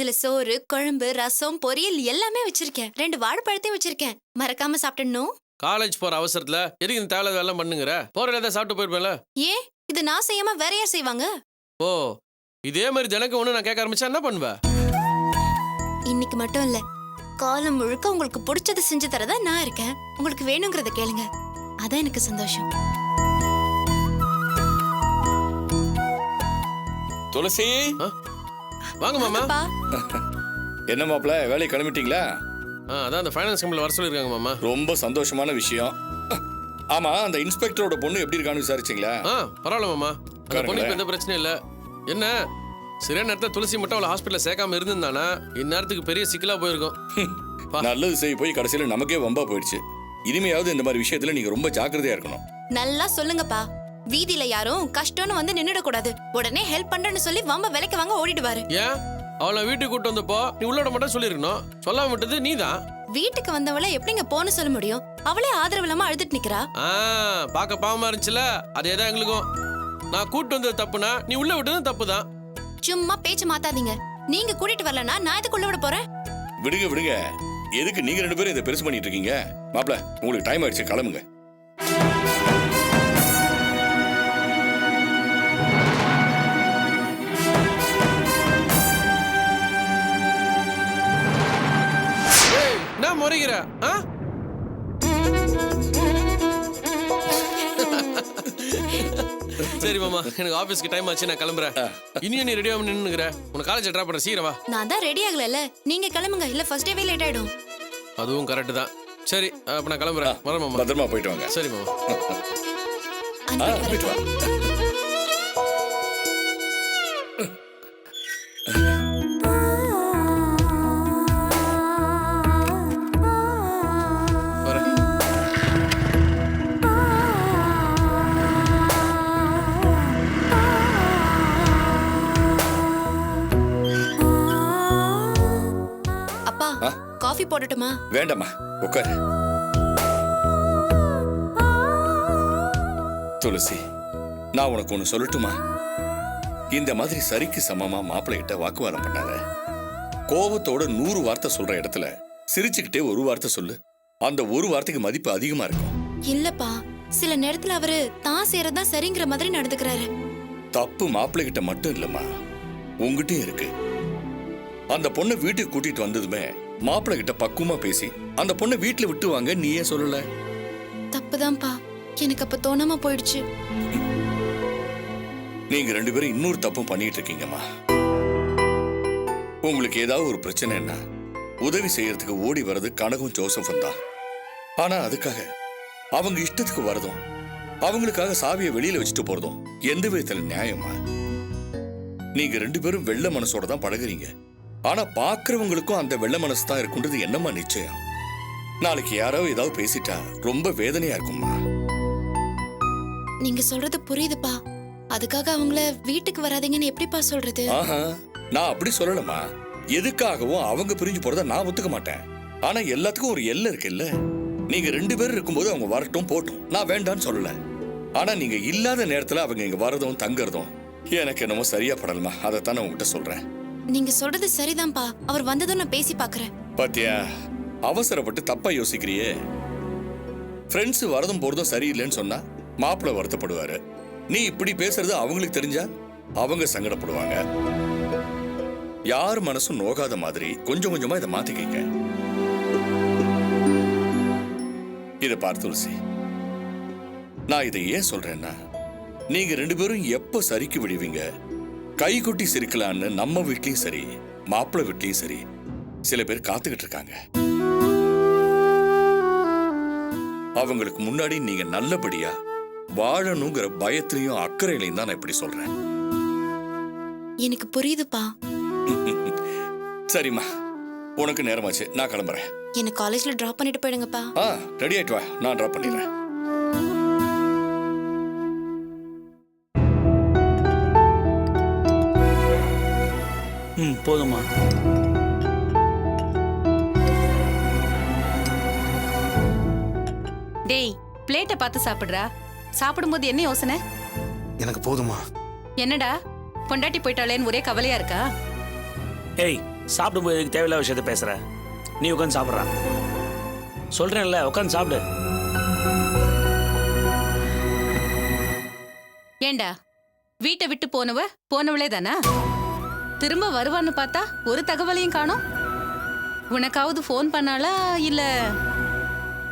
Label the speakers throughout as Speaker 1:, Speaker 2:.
Speaker 1: இதுல சோறு, குழம்பு, ரசம், பொரியல் எல்லாமே வச்சிருக்கேன். 2 வாழைப்பழத்தையும் வச்சிருக்கேன். மறக்காம சாப்பிடணும்.
Speaker 2: காலேஜ் போற அவசரத்துல எதுக்கு இந்த தேவையில்லாத வேலை பண்ணுங்கிற? போற ஏதாவது சாப்பிட்டு போயிருப்பேன்ல.
Speaker 1: ஏன் இது நான் செய்யாம வேற யார் செய்வாங்க?
Speaker 2: ஓ, இதே மாதிரி தினக்கு ஒண்ணு நான் கேட்க ஆரம்பிச்சா என்ன பண்ணுவ?
Speaker 1: இன்னைக்கு மட்டும் இல்ல, காலம் முழுக்க உங்களுக்கு பிடிச்சதை செஞ்சு தரதா நான் இருக்கேன். உங்களுக்கு வேணுங்கிறத கேளுங்க, அதான் எனக்கு சந்தோஷம்.
Speaker 3: துளசி,
Speaker 2: வாங்க மாமா.
Speaker 1: வாங்கப்பா.
Speaker 3: என்ன மாப்பிள்ள, வேலையை கிளம்பிட்டீங்களா?
Speaker 2: அதான் அந்த ஃபைனான்ஸ் கம்பெனில வர சொல்லிருக்காங்க மாமா.
Speaker 3: ரொம்ப சந்தோஷமான விஷயம். ஆமா, அந்த இன்ஸ்பெக்டரோட பொண்ணு எப்படி இருக்கான்னு விசாரிச்சீங்களா?
Speaker 2: பரவாயில்ல மாமா, அந்த பொண்ணுக்கு எந்த பிரச்சனையும் இல்ல. என்ன சரியான நேரத்தில் துளசி மட்டும் அவளை ஹாஸ்பிட்டலில் சேர்க்காம இருந்திருந்தானா இந்நேரத்துக்கு பெரிய சிக்கலா போயிருக்கும்.
Speaker 3: நல்லது செய்ய போய் கடைசியில் நமக்கே வம்பா போயிடுச்சு. இனிமையாவது இந்த மாதிரி விஷயத்துல நீங்க ரொம்ப ஜாக்கிரதையா இருக்கணும்.
Speaker 1: நல்லா சொல்லுங்கப்பா. வீதியில யாரும் கஷ்டம்னு வந்து நின்னுடக்கூடாது. உடனே ஹெல்ப் பண்றேன்னு சொல்லி வம்ப விலைக்கு வாங்க ஓடிடுவாரு.
Speaker 2: ஏன் அவளை வீட்டுக்கு கூட்டு வந்தப்போ நீ உள்ளோட மட்டும் சொல்லிருக்கணும், சொல்லாம விட்டது நீதான்.
Speaker 1: வீட்டுக்கு வந்தவளை எப்படிங்க போன்னு சொல்ல முடியும்? அவளே ஆதரவு இல்லாம அழுதுட்டு நிக்கிறா.
Speaker 2: பாக்க பாவமா இருந்துச்சுல, அதேதான் எங்களுக்கும். நான் கூட்டு வந்தது தப்புனா நீ உள்ள விட்டது தப்புதான்.
Speaker 1: சும்மா பேச்சு மாத்தாதீங்க. நீங்க கூட்டிட்டு வரலனா நான் இதுக்குள்ள விட போறேன்.
Speaker 3: விடுங்க விடுங்க, எதுக்கு நீங்க 2 பேரும் இதை பெருசு பண்ணிட்டு இருக்கீங்க? மாப்பிள்ள, உங்களுக்கு டைம் ஆயிடுச்சு, கிளம்புங்க.
Speaker 2: நான் முறைகிற சரி மாமா, எனக்கு ஆபீஸ்க்கு டைம் ஆச்சு, நான் கிளம்புறேன். இனியும் நீ ரெடியா நின்னுக்கிற, உன காலேஜ் ட்ராப் பண்ற, சீக்கிரம் வா.
Speaker 1: நான் தான் ரெடி ஆகல, நீங்க கிளம்புங்க, இல்ல ஃபர்ஸ்ட் டேவே லேட் ஆயிடும்.
Speaker 2: அதுவும் கரெக்ட் தான். சரி, அப்ப நான் கிளம்புறேன். வரேன் மாமா.
Speaker 3: பத்திரமா போயிட்டு வாங்க.
Speaker 2: சரி மாமா.
Speaker 3: போயிட்டு வா.
Speaker 1: காஃபி போடட்டுமா?
Speaker 3: வேண்டாமா, உட்காரு. துளசி, நான் உனக்கு ஒண்ணு சொல்லட்டுமா? இந்த மாதிரி சரிக்கு சமமா மாப்பிள்ளை கிட்ட வாக்குவாதம் பண்ணாத. கோபத்தோட 100 வார்த்தை சொல்ற இடத்துல சிரிச்சுக்கிட்டே 1 வார்த்தை சொல்லு. அந்த 1 வார்த்தைக்கு மதிப்பு அதிகமா இருக்கும்.
Speaker 1: இல்லப்பா, சில நேரத்துல அவரு தான் செய்யறதா சரிங்கிற மாதிரி நடந்துக்கிறாரு.
Speaker 3: தப்பு மாப்பிள்ளை கிட்ட மட்டும் இல்லம்மா, உங்ககிட்டயும் இருக்கு. அந்த பொண்ணை வீட்டுக்கு கூட்டிட்டு வந்ததுமே மாப்பிள்ளை கிட்ட பக்குவமா பேசி அந்த பொண்ணை வீட்டுல விட்டு வாங்க நீ ஏன் சொல்லல?
Speaker 1: தப்புதான்ப்பா, எனக்கு அப்ப தோணாம போயிடுச்சு.
Speaker 3: நீங்க 2 பேரும் இன்னொரு தப்பும் பண்ணிட்டு இருக்கீங்கம்மா. உங்களுக்கு ஏதாவது ஒரு பிரச்சனைன்னா உதவி செய்யறதுக்கு ஓடி வர்றது கனகும் ஜோசஃபும் தான். ஆனா அதுக்காக அவங்க இஷ்டத்துக்கு வரதும் அவங்களுக்காக சாவியை வெளியில வச்சுட்டு போறதும் எந்த விதத்துல நியாயமா? நீங்க 2 பேரும் வெள்ள மனசோட தான் பழகுறீங்க. ஆனா பாக்குறவங்களுக்கும் அந்த வெள்ள மனசு தான் இருக்குன்றது என்னம்மா நிச்சயம்? நாளைக்கு யாரோ ஏதாவது பேசிட்டா ரொம்ப வேதனையா இருக்கும்மா.
Speaker 1: நீங்க சொல்றது புரியுதுப்பா. அதுக்காக அவங்கள வீட்டுக்கு வராதீங்கன்னு எப்படிப்பா சொல்றது?
Speaker 3: நான் அப்படி சொல்லலமா. எதுக்காகவும் அவங்க பிரிஞ்சு போறத நான் ஒத்துக்க மாட்டேன். ஆனா எல்லாத்துக்கும் ஒரு எல்லை இருக்குல்ல. நீங்க 2 பேரும் இருக்கும்போது அவங்க வரட்டும் போட்டும், நான் வேண்டான்னு சொல்லல. ஆனா நீங்க இல்லாத நேரத்துல அவங்க இங்க வரதும் தங்கறதும் எனக்கு என்னமோ சரியா படலமா. அதைத்தான் நான் உங்ககிட்ட சொல்றேன்.
Speaker 1: நீங்க சொல்றது சரிதான்ப்பா. அவர் வந்ததும் நான் பேசி பாக்குறேன்.
Speaker 3: பாத்தியா, அவசரப்பட்டு தப்பா யோசிக்கிறியே. ஃப்ரெண்ட்ஸ் வரதும் போறதும் சரியில்லைன்னு சொன்னா மாப்பிள்ளை வருத்தப்படுவாரு. நீ இப்படி பேசுறது அவங்களுக்கு தெரிஞ்சா அவங்க சங்கடப்படுவாங்க. யார் மனசும் நோகாத மாதிரி கொஞ்சம் கொஞ்சமா இதை மாத்திக்கிங்க. இதை பார் துளசி, நான் இதை ஏன் சொல்றேன்னா, நீங்க 2 பேரும் எப்ப சரிக்கு விடுவீங்க, கை கொட்டி சிரிக்கலான்னு நம்ம வீட்லயும் சரி மாப்பிள்ளை வீட்லயும் சரி சில பேர் காத்துக்கிட்டு இருக்காங்க. அவங்களுக்கு முன்னாடி நீங்க நல்லபடியா வாழணுங்கிற பயத்திலையும் அக்கறையிலையும் தான் நான் இப்படி சொல்றேன்.
Speaker 1: எனக்கு புரியுதுப்பா.
Speaker 3: சரிம்மா, உனக்கு நேரமாச்சு, நான் கிளம்புறேன்.
Speaker 1: என்ன காலேஜ்ல டிராப் பண்ணிட்டு போயிடுங்கப்பா.
Speaker 3: ரெடி ஆயிட்டு வா, நான் டிராப் பண்ணிடுறேன்.
Speaker 4: போதுமா?
Speaker 5: டேய், பிளேட்டை பார்த்து சாப்பிடுறா. சாப்பிடும்போது என்ன யோசனை?
Speaker 4: எனக்கு போதுமா.
Speaker 5: என்னடா பொண்டாட்டி போயிட்டாளேன்னு ஒரே கவலையா இருக்கா?
Speaker 4: ஏய், சாப்பிடும்போது எதுக்கு தேவையில்லாத விஷயத்த பேசுற? நீ உட்காந்து சாப்பிட்றா. சொல்றேன்ல, உட்காந்து சாப்பிடு.
Speaker 5: ஏண்டா வீட்டை விட்டு போனவளே தானா? திரும்ப வருவான்னு பார்த்தா ஒரு தகவலையும் காணோம். உனக்காவது ஃபோன் பண்ணாளா இல்ல?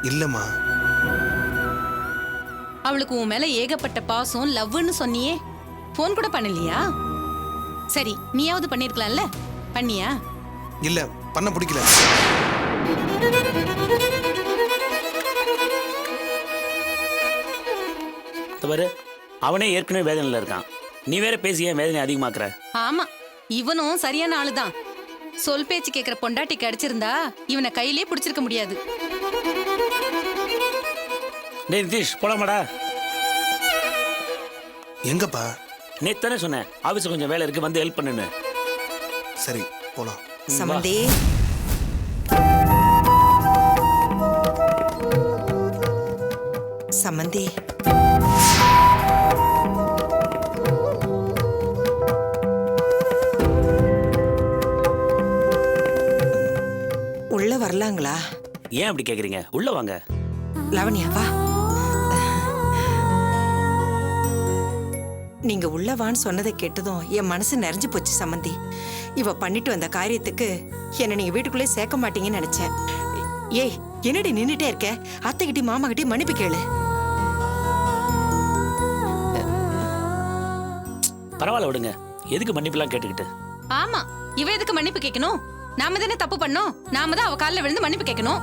Speaker 6: இல்லம்மா.
Speaker 5: அவளுக்கு உன் மேல ஏகப்பட்ட பாசம் லவ்னு சொன்னியே, ஃபோன் கூட பண்ணலையா? சரி, நீயாவது பண்ணிருக்கலாம்ல, பண்ணியா?
Speaker 6: இல்ல, பண்ண பிடிக்கல.
Speaker 4: பாரு, அவனே ஏற்கனவே வேதனையில் இருக்கான். நீ வேற பேசி ஏன் வேதனை அதிகமாக்குற?
Speaker 5: ஆமா, இவனும் சரியான ஆளுதான். சொல் பேச்சு கேட்கிற பொண்டாட்டி கிடைச்சிருந்தா இவனை கையிலே பிடிச்சிருக்க முடியாது.
Speaker 4: டேய் நிதிஷ், போலாமாடா?
Speaker 6: எங்கப்பா?
Speaker 4: நேத்து தானே சொன்னேன் ஆபீஸ்ல கொஞ்சம் வேலை இருக்கு, வந்து ஹெல்ப் பண்ணுன்னு.
Speaker 6: சரி, போலாம்.
Speaker 7: சமந்தி, சமந்தி, உள்ள வரலாங்களா?
Speaker 4: ஏன் அப்படி கேக்குறீங்க? உள்ள வாங்க.
Speaker 7: லவண்யா வா. நீங்க உள்ள வான்னு சொன்னதை கேட்டதும் என் மனசு நிறைஞ்சு போச்சு சமந்தி. இவ பண்ணிட்டு வந்த காரியத்துக்கு என்ன நீங்க வீட்டுக்குள்ளே சேர்க்க மாட்டீங்கன்னு நினைச்சேன். ஏய், என்னடி நின்னுட்டே இருக்க? அத்தைகிட்டி மாமா கிட்டி மன்னிப்பு கேளு.
Speaker 4: பரவாயில்ல விடுங்க, எதுக்கு மன்னிப்புலாம் கேட்டுக்கிட்டு?
Speaker 5: ஆமா, இவ எதுக்கு மன்னிப்பு கேட்கணும்? நாம தானே தப்பு பண்ணோம், நாம தான் அவ காலில் விழுந்து மன்னிப்பு கேட்கணும்.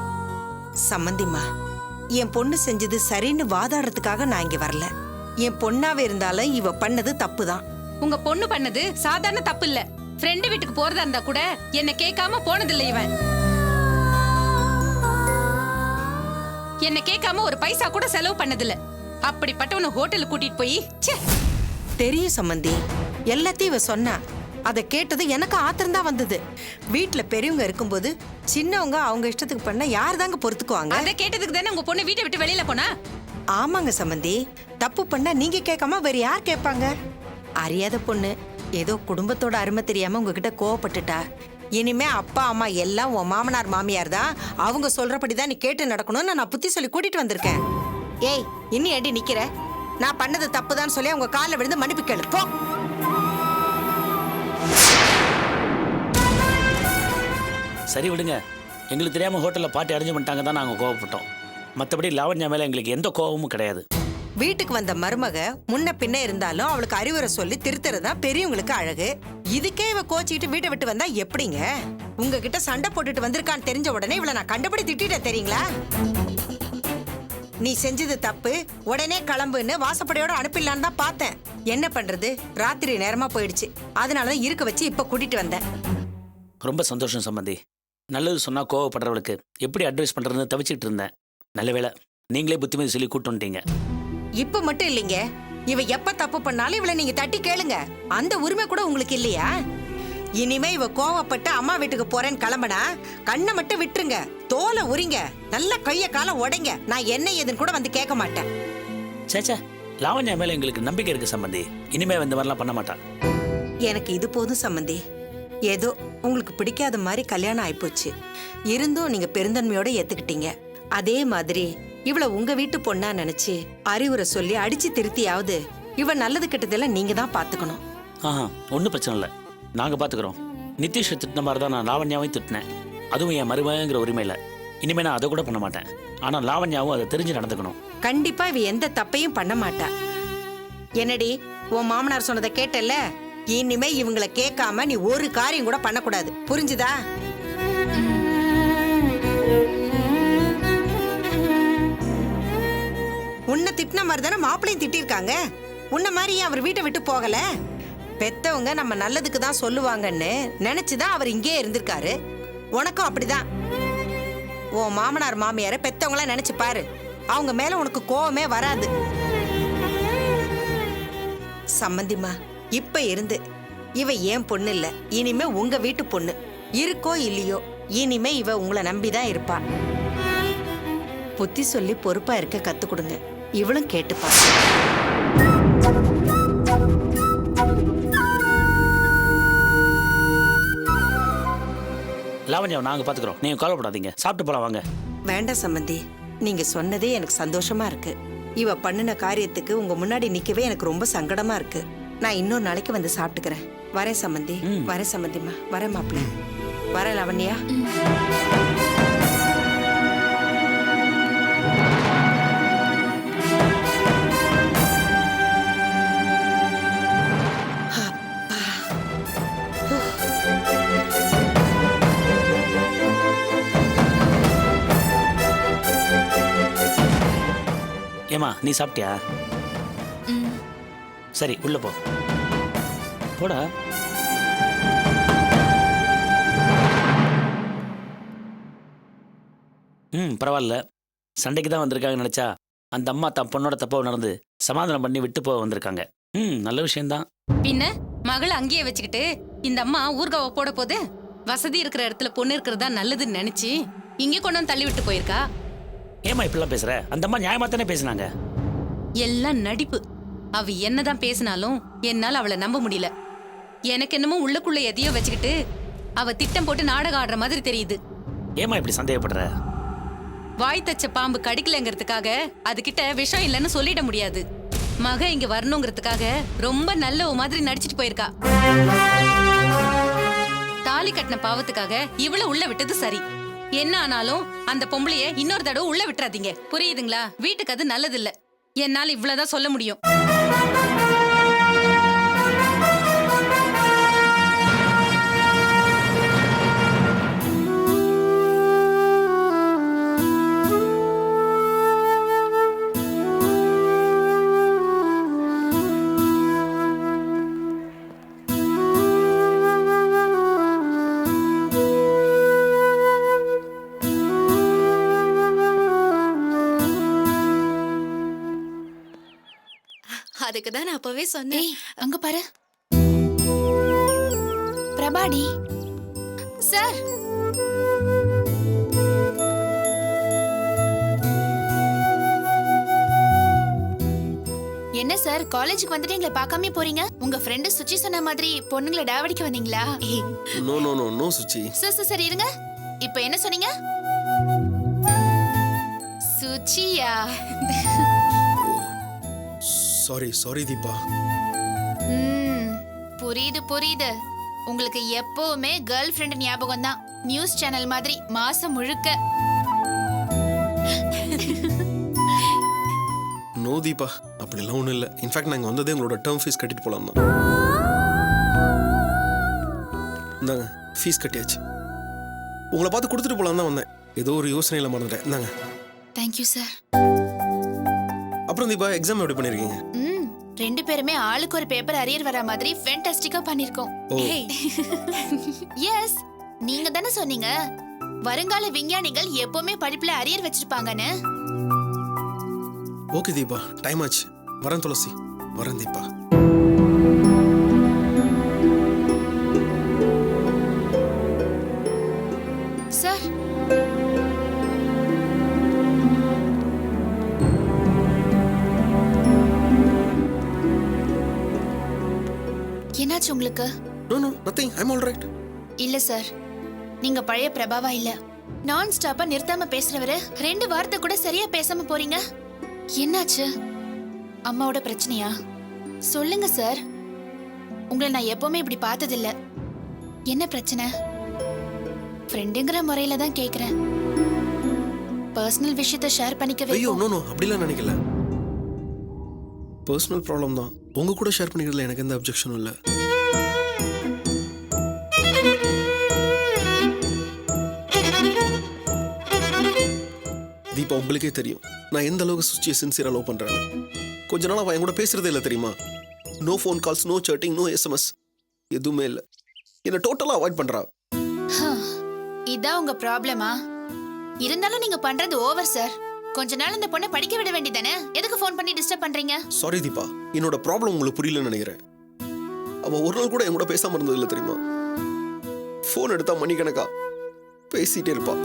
Speaker 7: சம்மந்திம்மா, என் பொண்ணு செஞ்சது சரின்னு வாதாடுறதுக்காக நான் இங்க வரல. என் பொண்ணாவே இருந்தாலும் இவ பண்ணது தப்புதான்.
Speaker 5: உங்க பொண்ணு பண்ணது சாதாரண தப்பு இல்ல. ஃப்ரெண்டு வீட்டுக்கு போறதா இருந்தா கூட என்ன கேட்காம போனதில்லை இவன். என்ன கேட்காம ஒரு பைசா கூட செலவு பண்ணதில்ல. அப்படிப்பட்டவன ஹோட்டலுக்கு கூட்டிட்டு போய்
Speaker 7: தெரியும் சம்மந்தி, எல்லாத்தையும் இவ சொன்னா. அதை கேட்டது எனக்கு ஆத்திரம்தான் வந்தது. வீட்டுல பெரியவங்க இருக்கும்போது சின்னவங்க அவங்க இஷ்டத்துக்கு பண்ண யார் தாங்க பொறுத்துக்குவாங்க?
Speaker 5: அதை கேட்டதுக்கு தானே உங்க பொண்ணு வீட்டை விட்டு வெளியில போனா.
Speaker 7: ஆமாங்க சம்மந்தி, தப்பு பண்ணா நீங்க கேட்காம வேற யார் கேட்பாங்க? அறியாத பொண்ணு ஏதோ குடும்பத்தோட அருமை தெரியாம உங்ககிட்ட கோவப்பட்டுட்டா. இனிமே அப்பா அம்மா எல்லாம் உன் மாமனார் மாமியார் தான். அவங்க சொல்றபடிதான் நீ கேட்டு நடக்கணும்னு நான் புத்தி சொல்லி கூட்டிட்டு வந்திருக்கேன். ஏய், இன்னும் ஏண்டி நிக்கிற? நான் பண்ணது தப்புதான் சொல்லி அவங்க காலில் விழுந்து மன்னிப்பு கேளு போ.
Speaker 4: சரி விடுங்க, எங்களுக்கு தெரியாம ஹோட்டல்ல பாட்டி அரேஞ்ச் பண்ணிட்டாங்க தான் நாங்க கோவப்பட்டோம். மற்றபடி லாவண்யா மேல எங்களுக்கு எந்த கோபமும் கிடையாது.
Speaker 7: வீட்டுக்கு வந்த மருமக முன்ன பின்ன இருந்தாலும் அவளுக்கு அறிவுரை சொல்லி திருத்துறதுதான் பெரியவங்களுக்கு அழகு. இதுக்கே இவ கோச்சிக்கிட்டு வீட்டை விட்டு வந்தா எப்படிங்க? உங்ககிட்ட சண்டை போட்டுட்டு வந்திருக்கான்னு தெரிஞ்ச உடனே இவளை நான் கண்டபடி திட்டிட்டேன் தெரியுங்களா? நீ செஞ்சது தப்பு, உடனே கிளம்புன்னு வாசப்படையோட அனுப்பிடலான்னு தான் பார்த்தேன். என்ன பண்றது, ராத்திரி நேரமா போயிடுச்சு. அதனாலதான் இருக்க வச்சு இப்ப கூட்டிட்டு வந்தேன்.
Speaker 4: ரொம்ப சந்தோஷம் சம்பந்தி. நல்லது சொன்னா கோவப்படுறவளுக்கு எப்படி அட்வைஸ் பண்றதுன்னு தவிச்சிட்டு இருந்தேன். நல்ல வேளை நீங்களே புத்திமதி சொல்லி கூட்டு வந்துட்டீங்க.
Speaker 7: இப்ப மட்டும் இல்லைங்க, இவ எப்ப தப்பு பண்ணாலும் இவளை நீங்க தட்டி கேளுங்க. அந்த உரிமை கூட உங்களுக்கு இல்லையா? இனிமே இவ கோவப்பட்டு அம்மா வீட்டுக்கு போறேன்னு கிளம்புனா கண்ணை மட்டும் விட்டுருங்க, தோலை உரிங்க, நல்ல கைய கால உடைங்க. நான் என்ன ஏதுன்னு கூட வந்து கேட்க மாட்டேன்.
Speaker 4: சேச்சா, லாவண்யா மேல எங்களுக்கு நம்பிக்கை இருக்கு சம்பந்தி. இனிமே இந்த மாதிரிலாம் பண்ண மாட்டா.
Speaker 7: எனக்கு இது போதும் சம்பந்தி. ஏதோ உங்களுக்கு பிடிக்காத மாதிரி கல்யாணம் ஆயிப்போச்சு. இருந்தும் நீங்க பெருந்தன்மையோட ஏத்துக்கிட்டீங்க. அதே மாதிரி இவளை உங்க வீட்டு பொண்ணா நினைச்சு அறிவுரை சொல்லி அடிச்சு திருத்தியாவது இவ நல்லது கெட்டதெல்லாம் நீங்க தான் பாத்துக்கணும்.
Speaker 4: ஆஹா, ஒன்றும் பிரச்சனை இல்லை, நாங்கள் பார்த்துக்குறோம். நிதிஷ் திட்டின மாதிரி தான் நான் லாவண்யாவையும் திட்டினேன். அதுவும் என் மருமகங்கிற உரிமையில். இனிமே நான் அதை கூட பண்ண மாட்டேன். ஆனால் லாவண்யாவும் அதை தெரிஞ்சு நடந்துக்கணும்.
Speaker 7: கண்டிப்பா இவ எந்த தப்பையும் பண்ண மாட்டா. என்னடி, உன் மாமனார் சொன்னதை கேட்டல்ல? இனிமே இவங்களை கேட்காம நீ ஒரு காரியம் கூட பண்ணக்கூடாது, புரிஞ்சுதா? உன்னை திட்டின மாதிரி தானே மாப்பிள்ளையும் திட்டிருக்காங்க. உன்ன மாதிரி அவர் வீட்டை விட்டு போகல. பெத்தவங்க நம்ம நல்லதுக்கு தான் சொல்லுவாங்கன்னு நினைச்சுதான் அவர் இங்கே இருந்திருக்காரு. உனக்கும் அப்படிதான். உன் மாமனார் மாமியார பெத்தவங்கள நினைச்சு பாரு, அவங்க மேல உனக்கு கோவமே வராது. சம்பந்திமா, இப்ப இருந்து இவ ஏன் பொண்ணு இல்ல, இனிமே உங்க வீட்டு பொண்ணு. இருக்கோ இல்லையோ, இனிமே இவ உங்களை நம்பிதான் இருப்பா. புத்தி சொல்லி பொறுப்பா இருக்க கத்து கொடுங்க. இவளும் கேட்டுப்பா.
Speaker 4: லாவண்யாவை நாங்க பாத்துக்கிறோம், நீங்க கவலைப்படாதீங்க. சாப்பிட்டு போலாம் வாங்க.
Speaker 7: வேண்டாம் சம்பந்தி, நீங்க சொன்னதே எனக்கு சந்தோஷமா இருக்கு. இவ பண்ணின காரியத்துக்கு உங்க முன்னாடி நிக்கவே எனக்கு ரொம்ப சங்கடமா இருக்கு. நான் இன்னொரு நாளைக்கு வந்து சாப்பிட்டுக்கிறேன். வரேன் சம்பந்தி, வரேன் சம்பந்திமா, வரேன் மாப்பிள்ள, வரேன் லாவண்யா.
Speaker 4: ஏமா நீ சாப்பிட்டியா? சரி உள்ள போ. போடா. பரவாயில்ல. சண்டைக்கு தான் வந்திருக்காங்கன்னு நினைச்சா அந்த அம்மா தன் பொண்ணோட தப்ப உணர்ந்து சமாதானம் பண்ணி விட்டு போக வந்திருக்காங்க. நல்ல விஷயம்தான்.
Speaker 5: பின்ன மகளை அங்கேயே வச்சுக்கிட்டு இந்த அம்மா ஊர்காவை போட போது வசதி இருக்கிற இடத்துல பொண்ணு இருக்கிறதா நல்லதுன்னு நினைச்சு இங்கே கொண்டு வந்து தள்ளி விட்டு போயிருக்கா.
Speaker 4: ஏமா இப்படிலாம் பேசுற? அந்த அம்மா நியாயமா தானே பேசினாங்க.
Speaker 5: எல்லாம் நடிப்பு. அவ என்னதான் பேசினாலும் என்னால அவளை நம்ப முடியல. எனக்கு என்னமோ உள்ளுக்குள்ள எதையோ வச்சுக்கிட்டு அவ திட்டம் போட்டு நாடகம் ஆடுற மாதிரி தெரியுது.
Speaker 4: ஏமா இப்படி சந்தேகப்படுற?
Speaker 5: வாய் தச்ச பாம்பு கடிக்கலங்கிறதுக்காக அதுகிட்ட விஷம் இல்லைன்னு சொல்லிட முடியாது. மக இங்க வரணுங்கிறதுக்காக ரொம்ப நல்ல மாதிரி நடிச்சிட்டு போயிருக்கா. தாலி கட்டின பாவத்துக்காக இவ்வளவு உள்ள விட்டது சரி. என்ன ஆனாலும் அந்த பொம்பளைய இன்னொரு தடவை உள்ள விட்டுறாதீங்க, புரியுதுங்களா? வீட்டுக்கு அது நல்லது இல்ல. என்னால இவ்வளவுதான் சொல்ல முடியும்.
Speaker 1: அதுக்கு தான் நான் அப்பவே சொன்னேன்.
Speaker 8: அங்க பாரு பிரபாடி சார். என்ன சார் காலேஜுக்கு வந்துட்டு எங்களை பார்க்காம போறீங்க? உங்க ஃப்ரெண்டு சுச்சி சொன்ன மாதிரி பொண்ணுங்களை டாவடிக்க வந்தீங்களா?
Speaker 2: No no no no Suchi.
Speaker 8: Sir சரி இருங்க. இப்போ என்ன சொன்னீங்க? சுச்சியா?
Speaker 6: சாரி தீபா.
Speaker 8: புரியுது புரியுது. உங்களுக்கு எப்பவுமே கேர்ள் ஃப்ரெண்ட் ஞாபகம் தான். நியூஸ் சேனல் மாதிரி மாசம் முழுக்க.
Speaker 6: நோ தீபா, அப்படிலாம் ஒன்றும் இல்லை. இன்ஃபேக்ட் நாங்கள் வந்ததே உங்களோட டேர்ம் ஃபீஸ் கட்டிட்டு போகலாம் தான். இந்தாங்க ஃபீஸ் கட்டியாச்சு. உங்களை பார்த்து கொடுத்துட்டு போகலாம் தான் வந்தேன். ஏதோ ஒரு யோசனையில் மறந்துட்டேன். இந்தாங்க.
Speaker 8: Thank you sir.
Speaker 6: அப்புறம் தீபா எக்ஸாம் எப்படி பண்ணியிருக்கீங்க?
Speaker 8: ரெண்டு பேருமே ஆளுக்கு ஒரு பேப்பர் அரியர் வர மாதிரி ஃபேண்டாஸ்டிக்கா பண்ணிருக்கோம். எஸ், நீங்க தானே சொன்னீங்க வருங்கால விஞ்ஞானிகள் எப்பவுமே படிப்புல அரியர் வச்சிருப்பாங்கன்னு.
Speaker 6: ஓகே தீபா, டைம் ஆச்சு. வரேன் துளசி, வரேன் தீபா.
Speaker 8: சார் என்னாச்சு உங்களுக்கு?
Speaker 6: நோ நோ நதிங், ஐ அம் ஆல் ரைட்.
Speaker 8: இல்ல சார், நீங்க பழைய பிரபாவா இல்ல. நான் ஸ்டாப்பா நிறுத்தாம பேசுறவரு 2 வார்த்தை கூட சரியா பேசாம போறீங்க. என்னாச்சு? அம்மாவோட பிரச்சனையா? சொல்லுங்க சார். உங்களை நான் எப்பவுமே இப்படி பார்த்ததில்ல. என்ன பிரச்சனை? ஃப்ரெண்டுங்கிற முறையில தான் கேக்குறேன். பர்சனல் விஷயத்தை ஷேர் பண்ணிக்கவே.
Speaker 6: ஐயோ நோ நோ, அப்படிலாம் நினைக்கல. பர்சனல் ப்ராப்ளம் தான். உங்க கூட ஷேர் பண்ணிக்கிறதுல எனக்கு எந்த அப்ஜெக்ஷனும் இல்லை. தீபா, உங்களுக்கே தெரியும் நான் எந்த அளவுக்கு சுச்சியை சின்சியரா லவ் பண்றேன். கொஞ்ச நாள் அவன் என் கூட பேசுறதே இல்லை தெரியுமா? No phone calls, no chatting, no SMS, எதுவுமே இல்லை. என்ன டோட்டலா அவாய்ட் பண்றா.
Speaker 8: இதான் உங்க ப்ராப்ளமா? இருந்தாலும் நீங்க பண்றது ஓவர் சார். கொஞ்ச நாள் இந்த பொண்ணை படிக்க விட வேண்டியதானே? எதுக்கு ஃபோன் பண்ணி டிஸ்டர்ப் பண்றீங்க?
Speaker 6: சாரி தீபா, என்னோட ப்ராப்ளம் உங்களுக்கு புரியலன்னு நினைக்கிறேன். அவ ஒரு நாள் கூட என் கூட பேசாம இருந்தது இல்லை தெரியுமா? ஃபோன் எடுத்தா மணிக்கணக்கா பேசிட்டே இருப்பா.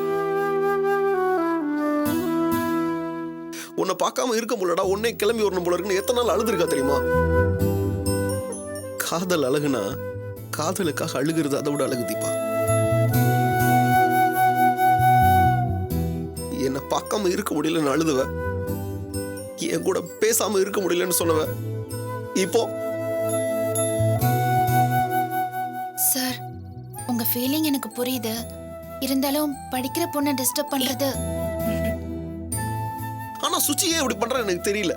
Speaker 6: உன்னை பார்க்காம இருக்க முடியலடா, உன்னே கிளம்பி வரணும் போல இருக்குன்னு எத்தனை நாள் அழுதுருக்கா தெரியுமா? காதல் அழகுனா காதலுக்காக அழுகிறது அதை விட அழகு தீபா. பார்க்காம இருக்க முடியலன்னு அழுதுவ, என் கூட பேசாம இருக்க முடியலன்னு சொன்னவ, இப்போ
Speaker 8: சார் உங்க ஃபீலிங் எனக்கு புரியுது. இருந்தாலும் படிக்கிற பொண்ணை டிஸ்டர்ப் பண்றது.
Speaker 6: ஆனா சுச்சி ஏன் இப்படி பண்றான்னு எனக்கு தெரியல.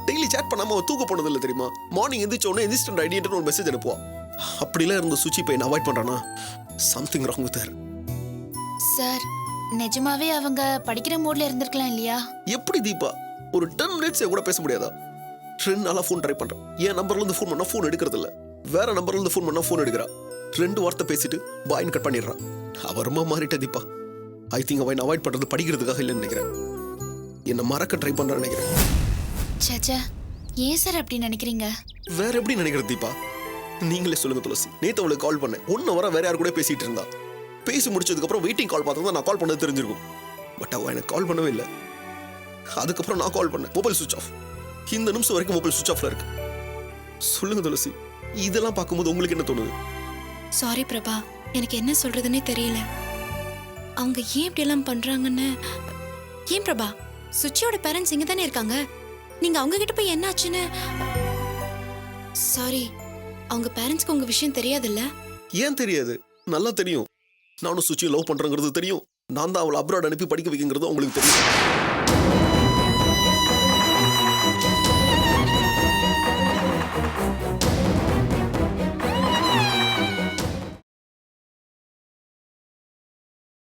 Speaker 6: டெய்லி சேட் பண்ணாம அவ தூக்க போனது இல்லை தெரியுமா? மார்னிங் எந்திரிச்ச உடனே இன்ஸ்டன்ட் ஐடியான்னு ஒரு மெசேஜ் அனுப்புவா. அப்படிலாம் இருந்த சுச்சி இப்போ என்ன அவாய்ட் பண்றானா? Something wrong with her.
Speaker 8: Sir நிஜமாவே அவங்க படிக்கிற மூட்ல இருந்திருக்கலாம் இல்லையா?
Speaker 6: எப்படி தீபா ஒரு 10 மினிட்ஸ் கூட பேச முடியாதா? 2 நாளா ஃபோன் ட்ரை பண்றேன். என் நம்பர்ல இருந்து ஃபோன் பண்ணா ஃபோன் எடுக்கிறது இல்ல, வேற நம்பர்ல இருந்து ஃபோன் பண்ணா ஃபோன் எடுக்கிறா. 2 வார்த்தை பேசிட்டு பாயின்னு கட் பண்ணிடுறான். அவ ரொம்ப மாறிட்ட தீபா. ஐ திங்க் அவன் அவாய்ட் பண்றது படிக்கிறதுக்காக இல்லைன்னு நினைக்கிறேன். என்ன மறக்க ட்ரை பண்றான்னு நினைக்கிறேன்.
Speaker 8: சச்சா ஏன் சார் அப்படி நினைக்கிறீங்க?
Speaker 6: வேற எப்படி நினைக்கிறது தீபா? நீங்களே சொல்லுங்க துளசி. நேத்து அவளுக்கு கால் பண்ணேன். 1 hour வேற யாரு கூட பேசிட்டு இருந்தா. பேசி முடிச்சதுக்கு அப்புறம் வெயிட்டிங் கால் பார்த்தா நான் கால் பண்ணது தெரிஞ்சிருக்கும். பட் அவ எனக்கு கால் பண்ணவே இல்லை. அதுக்கப்புறம் நான் கால் பண்ணேன், மொபைல் சுவிட்ச் ஆஃப். இந்த நிமிஷம் வரைக்கும் மொபைல் சுவிட்ச் ஆஃப்ல இருக்கு. சொல்லுங்க துளசி, இதெல்லாம் பார்க்கும்போது உங்களுக்கு என்ன தோணுது?
Speaker 1: சாரி பிரபா, எனக்கு என்ன சொல்றதுன்னே தெரியல. அவங்க ஏன் இப்படி எல்லாம் பண்றாங்கன்னு. ஏன் பிரபா, சுச்சியோட பேரண்ட்ஸ் இங்க தானே இருக்காங்க. நீங்க அவங்க கிட்ட போய் என்ன ஆச்சுன்னு. சாரி, அவங்க பேரண்ட்ஸ்க்கு உங்க விஷயம் தெரியாதுல்ல?
Speaker 6: ஏன் தெரியாது? நல்லா தெரியும். நானும் சுச்சியை லவ் பண்றேங்கிறது தெரியும். நான் தான் அவளை அப்ராட் அனுப்பி படிக்க வைக்கிறது உங்களுக்கு தெரியும்.